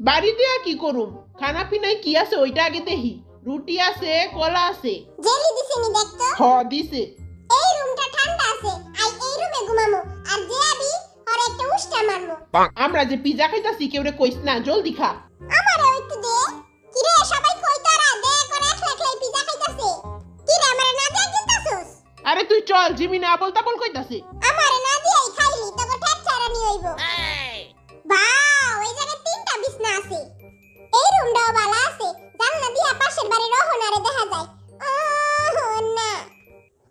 বাড়িতে আর কি করুম, খানা পিনায় কি আছে ওইটা আগে দেখি। রুটি আছে, কলা আছে। জেলি দিছেনি দেখতো? হ দিছে। এই রুমটা ঠান্ডা আছে, আই এই রুমে ঘুমামু। আর যে আবি আর একটা উষ্টা মারমু। আমরা যে পিজা খাইতাছি কেউরে কইস না, জলদি খা। আমারে ওইটু দে। কিরে সবাই কই তোরা দে করে একলাই পিজা খাইতাছে। কিরে আমারে না দিয়ে দিতাছস? আরে তুই চল, জিমিনে আবল তাবল কইতাছে। আমারে না দিয়েই খাইলি তোকে ঠেট ছাড়ানি হইব। বাও, এই জায়গায় তিনটা বিছনা আছে। এই রুমটাও ভালো আছে, জানলা দিয়া পাশের বাড়ির রহনারে দেখা যায়। না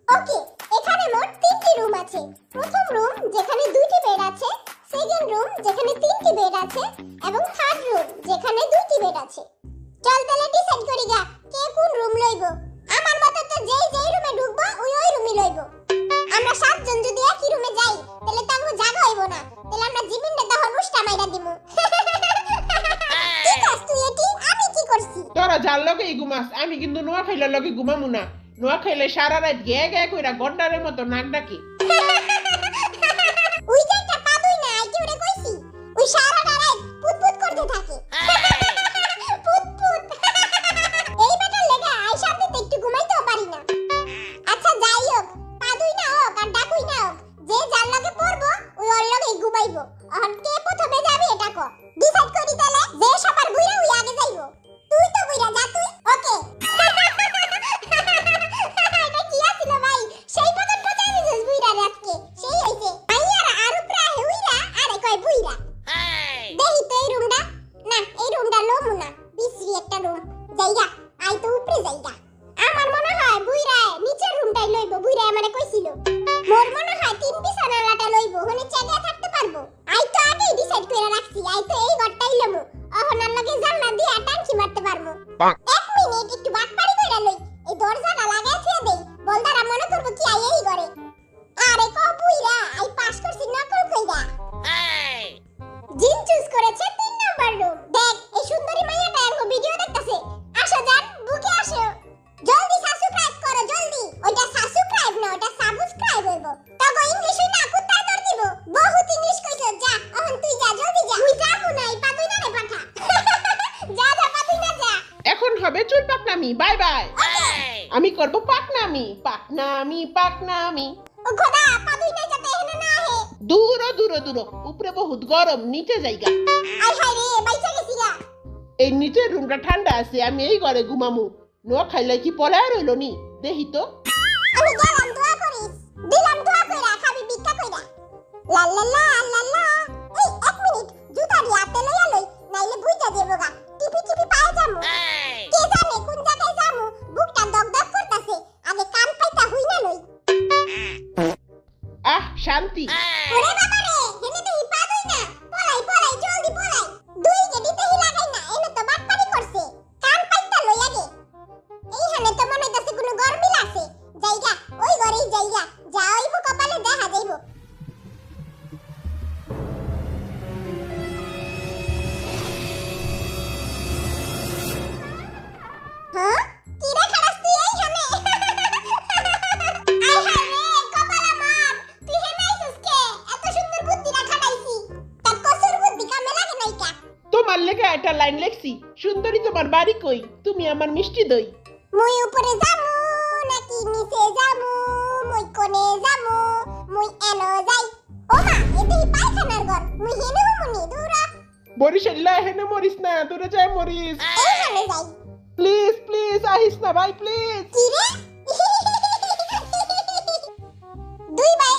ওকে, এখানে মোট তিনটি রুম আছে। প্রথম রুম যেখানে দুইটি বেড আছে, সেকেন্ড রুম যেখানে তিনটি বেড আছে, এবং থার্ড রুম যেখানে দুইটি বেড আছে। চল তাহলে ডিসাইড করি গা কে কোন রুম লইব। আমার মতে তো যেই যেই রুমে ঢুকবো ওই রুমই লইব। আমরা সাতজন যদি একই রুমে যাই তাহলে তো আমাকে জায়গা হইব না, তাহলে আমরা জিমিনটা তখন উষ্টা মাইরা দিমু। কি করছ তুই এটি? আমি কি করছি? তোরা যার লগে ঘুমাস, আমি কিন্তু নোয়া খাইলার লগে ঘুমামু না। নোয়া খাইলে সারা রাত গে গে কইরা গন্ডারের মতো নাক ডাকে। ওই যে একটা পাদুই না, আই কি ওরে কইছি? ওই সারা রাত পুতপুত করতে থাকে। পুতপুত। এই বেটার লেগা আই শান্তিতে একটু ঘুমাইতেও পারি না। আচ্ছা যাই হোক, পাদুই না হোক আর ডাকুই না হোক, যে যার লগে পড়বো ওই ওর লগেই ঘুমাইবো। আর কে প্রথমে যাবে এটা কো। ডিসাইড করি তাহলে, যে সবার বুইরা ওই আগে যাইবো। তুই তো বুইরা যা তুই। ওকে। এটা কি আছিল ভাই? সেই মতন পচাই দিছিস বুইরা রাতকে। সেই হইছে। আইয়ার আর উপরে হইরা আরে কয় বুইরা। দেহি তো এই রুমটা। না, এই রুমটা লমু না। বিশ্রী একটা রুম। যাইগা, আই তো উপরে যাইগা। আমার মনে হয় বুইরা নিচের রুমটাই লইবো, বুইরা আমারে কইছিল। মোর মনে হয় তিন বিছানালাটা লইবো, হনে চেগে থাকতে পারবো। আই তো আগেই ডিসাইড কইরা রাখছি, আই তো এই ঘরটাই লমু। অহনার লগে জানলা দিয়া টানকি মারতে পারবো। এক মিনিট একটু বাটপাড়ি কইরা লই। এই দরজাটা লাগাই থিয়া দেই, বলদারা মনে করবো কি আই এই ঘরে। আরে ক বুইরা, আই পাস করছি নকল কইরা। জিন চুজ করেছে 3 নাম্বার রুম। দেখ এই সুন্দরী মাইয়াটা এরকম ভিডিও দেখতাছে। আসো জান, বুকে আসো। জলদি সাবস্ক্রাইব করো জলদি। ওটা সাবস্ক্রাইব না, ওটা সাবস্ক্রাইব হইবো। তগো ইংলিশ হই না কুত্তা দর দিব। বহুত ইংলিশ কইছো, যা এখন তুই যা, জলদি যা। মুই যাবো না, এই পাতুই না রে পাঠা। যা যা পাতুই না যা। এখন হবে চুল পাকনামি, বাই বাই। আমি করব পাকনামি, পাকনামি, পাকনামি। ও খোদা, পাতুই না যাতে এখানে না আহে। দূর দূর দূর, উপরে বহুত গরম, নিচে যাইগা। আই হায় রে, বাইচা গেছি গা। এই নিচের রুমটা ঠান্ডা আছে, আমি এই ঘরে ঘুমামু। নোয়া খাইলে কি পলায় রইল নি, দেখি তো। আমি গেলাম, দোয়া করিস। দিলাম দোয়া কইরা, খাবি ভিক্ষা কইরা। লা লা লা লা লা। এই এক মিনিট, জুতা দিয়ে হাতে লইয়া লই, নাইলে বুইটা দেবো গা। টিপি টিপি পায়ে যামু। কে জানে কোন জায়গায় যামু, বুকটা দগদগ করতাছে। আগে কান পাইতা হুই না লই। আহ শান্তি। ওরে বাবা রে, হেনে দেহি পা দুই না। পলাই পলাই জলদি পলাই। দুই গেটিতে হি লাগাই না, এনে তো বাটপারি করছে। কান পাইতা লই আগে। এইখানে তো মনে হইতাছে কোনো গরমিল আছে। যাইগা, ওই ঘরেই যাইগা। যা হইবো কপালে দেখা যাইবো। হ্যাঁ? কি রে খারাস তুই এইখানে? আয় হায় রে, কপাল আমার। তুই হেনে আইছিস কে? এত সুন্দর বুদ্ধিটা খাটাইছি। তার কসুর বুদ্ধি কামে লাগে নাই কা? তোমার লেখা একটা লাইন লেখছি, সুন্দরী তোমার বাড়ি কই, তুমি আমার মিষ্টি দই। মুই উপরে যামু নাকি নিচে যামু? মুই কোনে যামু? মুই এনো যাই। ও মা, এতে পায়খানার ঘর। মুই হেনে হুমুনি দূরা। বরিশাল্লা হেনে মরিস না, দূরে যায় মরিস। এইখানে যাই। প্লিজ প্লিজ আহিস না ভাই, প্লিজ। কি রে? দুই ভাই